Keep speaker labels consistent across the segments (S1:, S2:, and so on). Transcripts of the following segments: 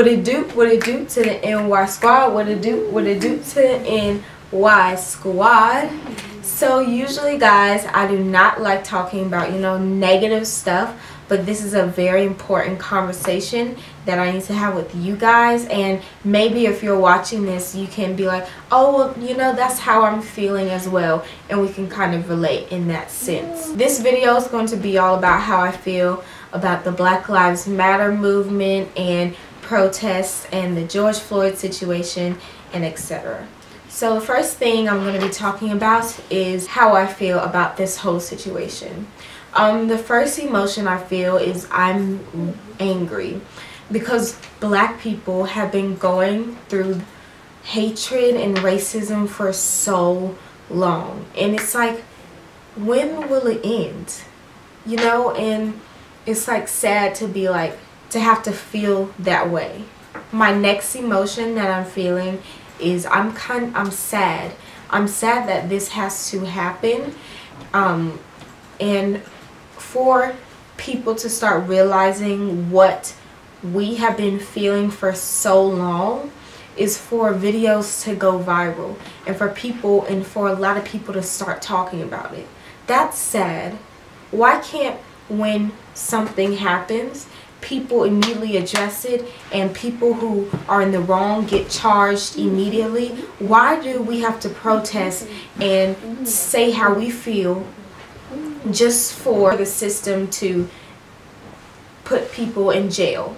S1: What it do to the NY squad? What it do to the NY squad? So usually, guys, I do not like talking about, negative stuff, but this is a very important conversation that I need to have with you guys. And maybe if you're watching this, you can be like, oh, well, that's how I'm feeling as well, and we can kind of relate in that sense. This video is going to be all about how I feel about the Black Lives Matter movement and protests and the George Floyd situation and etc. So the first thing I'm going to be talking about is how I feel about this whole situation. The first emotion I feel is I'm angry because black people have been going through hatred and racism for so long, and it's like, when will it end? And it's like sad to be like, to have to feel that way. My next emotion that I'm feeling is I'm sad. I'm sad that this has to happen, and for people to start realizing what we have been feeling for so long is for videos to go viral and for a lot of people to start talking about it. That's sad. Why can't, when something happens, people immediately address it and people who are in the wrong get charged immediately? Why do we have to protest and say how we feel just for the system to put people in jail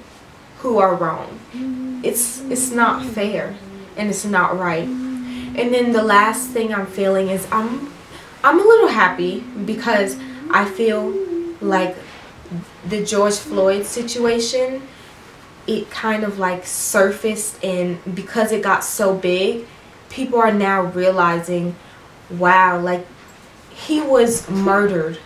S1: who are wrong? It's not fair and it's not right. And then the last thing I'm feeling is I'm a little happy because I feel like the George Floyd situation, it kind of like surfaced, and because it got so big, people are now realizing, wow, like, he was murdered.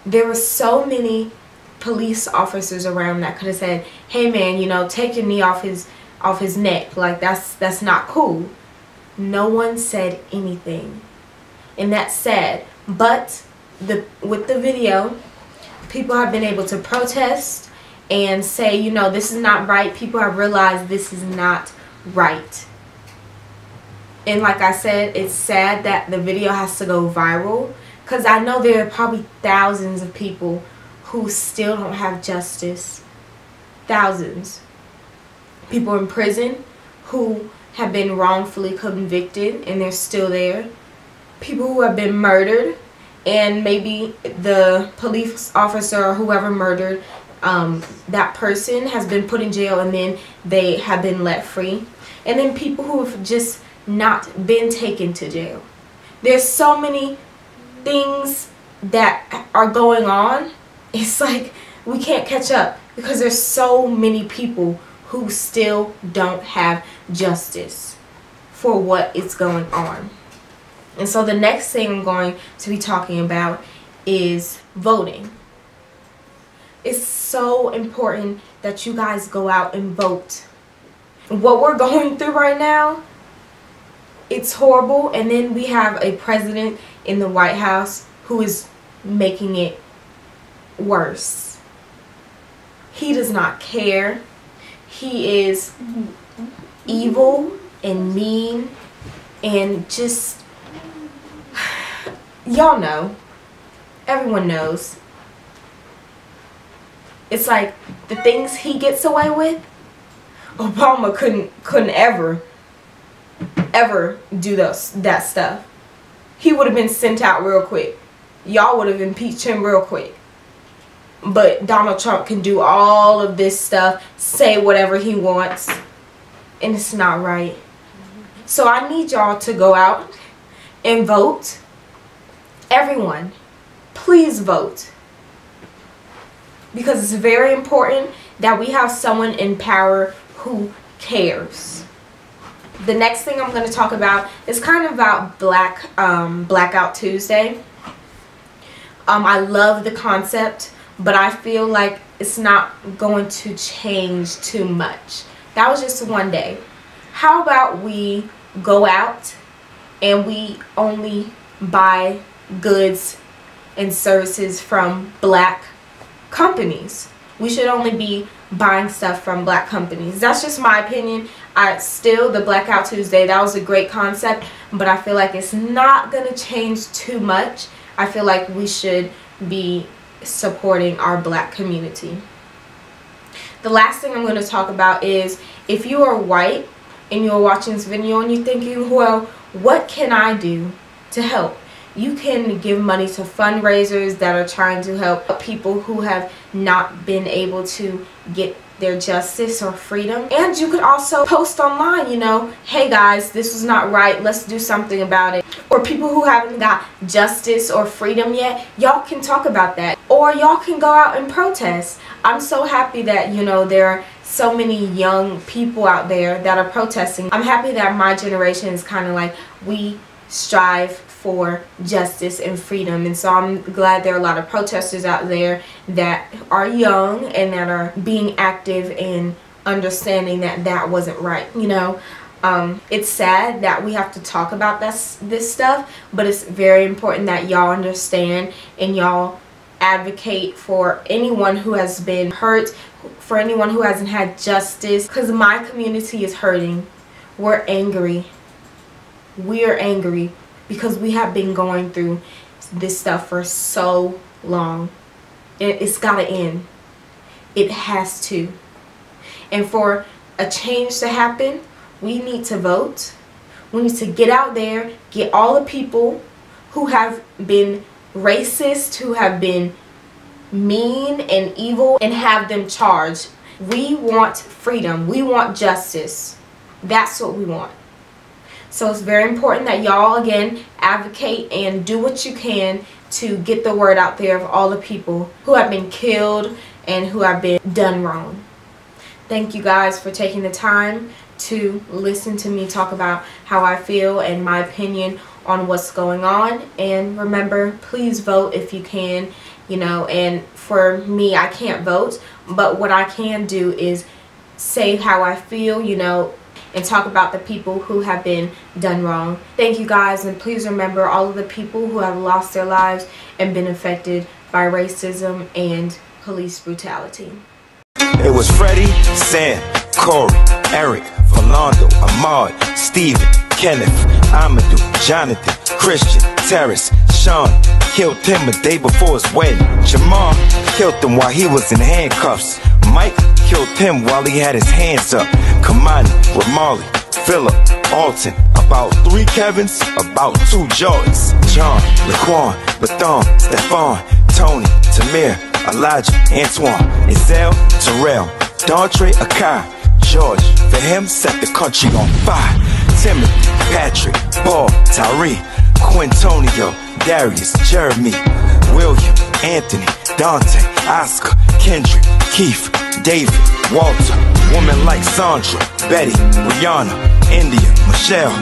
S1: There were so many police officers around that could have said, hey man, take your knee off his neck, like that's not cool. No one said anything, and that's sad. But with the video, people have been able to protest and say, this is not right. People have realized this is not right. And like I said, it's sad that the video has to go viral, because I know there are probably thousands of people who still don't have justice. Thousands. People in prison who have been wrongfully convicted and they're still there. People who have been murdered, and maybe the police officer or whoever murdered that person has been put in jail and then they have been let free. And then people who have just not been taken to jail. There's so many things that are going on. It's like we can't catch up because there's so many people who still don't have justice for what is going on. And so the next thing I'm going to be talking about is voting. It's so important that you guys go out and vote. What we're going through right now, it's horrible. And then we have a president in the White House who is making it worse. He does not care. He is evil and mean and just, y'all know. Everyone knows. It's like the things he gets away with, Obama couldn't ever do that stuff. He would have been sent out real quick. Y'all would have impeached him real quick. But Donald Trump can do all of this stuff, say whatever he wants, and it's not right. So I need y'all to go out and vote. Everyone, please vote. Because it's very important that we have someone in power who cares. The next thing I'm going to talk about is kind of about Blackout Tuesday. I love the concept, but I feel like it's not going to change too much. That was just one day. How about we go out and we only buy goods and services from black companies? We should only be buying stuff from black companies. That's just my opinion. The Blackout Tuesday, that was a great concept, but I feel like it's not going to change too much. I feel like we should be supporting our black community. The last thing I'm going to talk about is, if you are white and you're watching this video and you're thinking, well, what can I do to help? You can give money to fundraisers that are trying to help people who have not been able to get their justice or freedom. And you could also post online, you know, hey guys, this is not right, let's do something about it. Or people who haven't got justice or freedom yet, y'all can talk about that. Or y'all can go out and protest. I'm so happy that, you know, there are so many young people out there that are protesting. I'm happy that my generation is kind of like, we strive for justice and freedom, and so I'm glad there are a lot of protesters out there that are young and that are being active and understanding that that wasn't right. You know, it's sad that we have to talk about this stuff, but it's very important that y'all understand and y'all advocate for anyone who has been hurt, for anyone who hasn't had justice, because my community is hurting. We're angry. We're angry because we have been going through this stuff for so long. It's got to end. It has to. And for a change to happen, we need to vote. We need to get out there, get all the people who have been racist, who have been mean and evil, and have them charged. We want freedom. We want justice. That's what we want. So it's very important that y'all, again, advocate and do what you can to get the word out there of all the people who have been killed and who have been done wrong. Thank you guys for taking the time to listen to me talk about how I feel and my opinion on what's going on. And remember, please vote if you can, you know. And for me, I can't vote, but what I can do is say how I feel, you know, and talk about the people who have been done wrong. Thank you guys, and please remember all of the people who have lost their lives and been affected by racism and police brutality.
S2: It was Freddie, Sam, Corey, Eric, Philando, Ahmad, Steven, Kenneth, Amadou, Jonathan, Christian, Terrace, Sean. Killed him a day before his wedding. Jamal killed him while he was in handcuffs. Mike killed him while he had his hands up. Kamani, Ramali, Phillip, Alton. About 3 Kevins, about 2 Jordans. John, Laquan, Bathon, Stephon, Tony, Tamir, Elijah, Antoine, Izelle, Terrell, Dontre, Akai, George. For him, set the country on fire. Timothy, Patrick, Paul, Tyree, Quintonio, Darius, Jeremy, William, Anthony, Dante, Oscar, Kendrick, Keith, David, Walter. Women like Sandra, Betty, Rihanna, India, Michelle,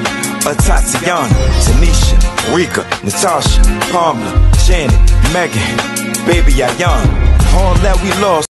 S2: Tatiana, Tanisha, Rika, Natasha, Pamela, Janet, Megan, Baby Ayana. All that we lost.